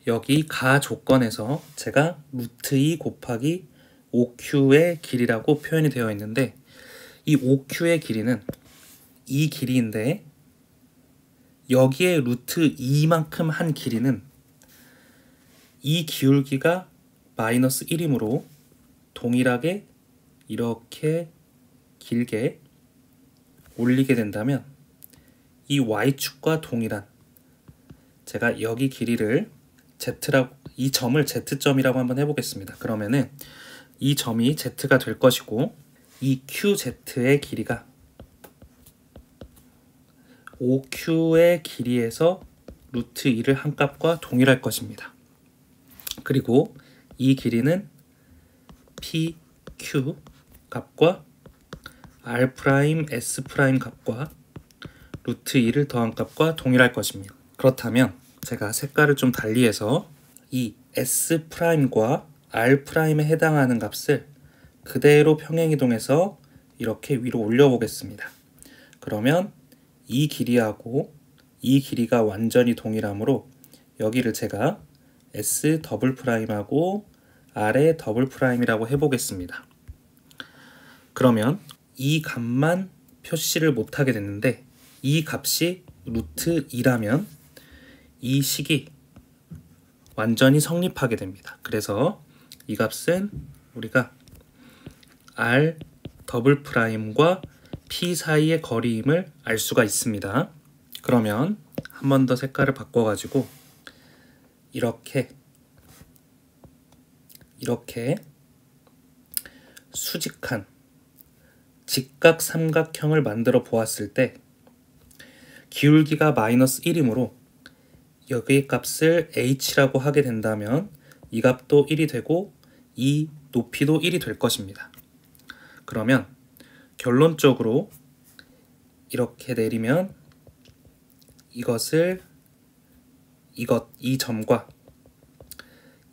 여기 가 조건에서 제가 루트 2 곱하기 5q의 길이라고 표현이 되어 있는데, 이 5q의 길이는 이 길이인데 여기에 루트 2만큼 한 길이는 이 기울기가 마이너스 1이므로 동일하게 이렇게 길게 올리게 된다면 이 y축과 동일한, 제가 여기 길이를 z라고, 이 점을 z점이라고 한번 해보겠습니다. 그러면은 이 점이 z가 될 것이고 이 qz의 길이가 5q의 길이에서 루트 2를 한 값과 동일할 것입니다. 그리고 이 길이는 pq 값과 r 프라임 s 프라임 값과 루트 2를 더한 값과 동일할 것입니다. 그렇다면 제가 색깔을 좀 달리해서 이 s 프라임과 r 프라임에 해당하는 값을 그대로 평행이동해서 이렇게 위로 올려 보겠습니다. 그러면 이 길이하고 이 길이가 완전히 동일하므로 여기를 제가 s 더블 프라임하고 r의 더블 프라임이라고 해보겠습니다. 그러면 이 값만 표시를 못하게 됐는데 이 값이 루트 2라면 이 식이 완전히 성립하게 됩니다. 그래서 이 값은 우리가 r 더블 프라임과 p 사이의 거리임을 알 수가 있습니다. 그러면 한 번 더 색깔을 바꿔가지고 이렇게 수직한 직각 삼각형을 만들어 보았을 때 기울기가 마이너스 1이므로 여기의 값을 h라고 하게 된다면 이 값도 1이 되고 이 높이도 1이 될 것입니다. 그러면 결론적으로 이렇게 내리면 이 점과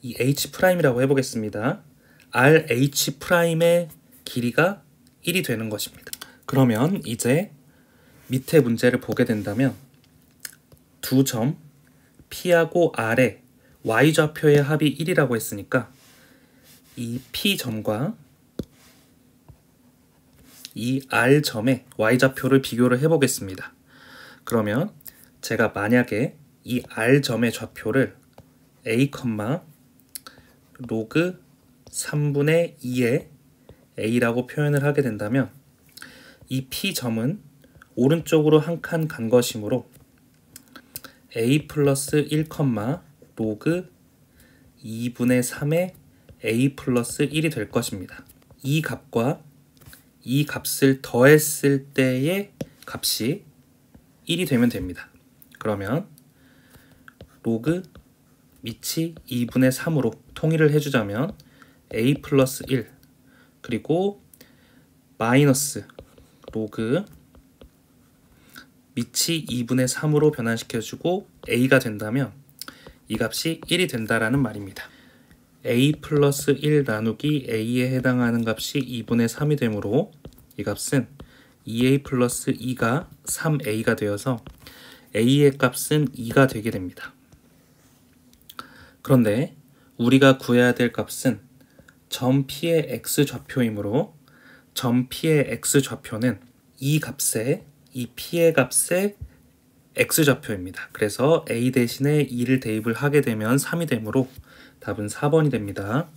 이 h'이라고 해보겠습니다. rh'의 길이가 1이 되는 것입니다. 그러면 이제 밑에 문제를 보게 된다면 두 점 P하고 R의 y좌표의 합이 1이라고 했으니까 이 P점과 이 R점의 y좌표를 비교를 해보겠습니다. 그러면 제가 만약에 이 R점의 좌표를 a, 로그 3분의 2의 a라고 표현을 하게 된다면 이 P점은 오른쪽으로 한 칸 간 것이므로 a 플러스 1, 로그 2분의 3의 a 플러스 1이 될 것입니다. 이 값과 이 값을 더했을 때의 값이 1이 되면 됩니다. 그러면 로그 밑이 2분의 3으로 통일을 해주자면 a 플러스 1 그리고 마이너스 로그 밑이 2분의 3으로 변환시켜주고 a가 된다면 이 값이 1이 된다라는 말입니다. a 플러스 1 나누기 a에 해당하는 값이 2분의 3이 되므로 이 값은 2a 플러스 2가 3a가 되어서 a의 값은 2가 되게 됩니다. 그런데 우리가 구해야 될 값은 점 P의 x좌표이므로 점 P의 x좌표는 이 P의 값의 x좌표입니다. 그래서 a 대신에 2를 대입을 하게 되면 3이 되므로 답은 4번이 됩니다.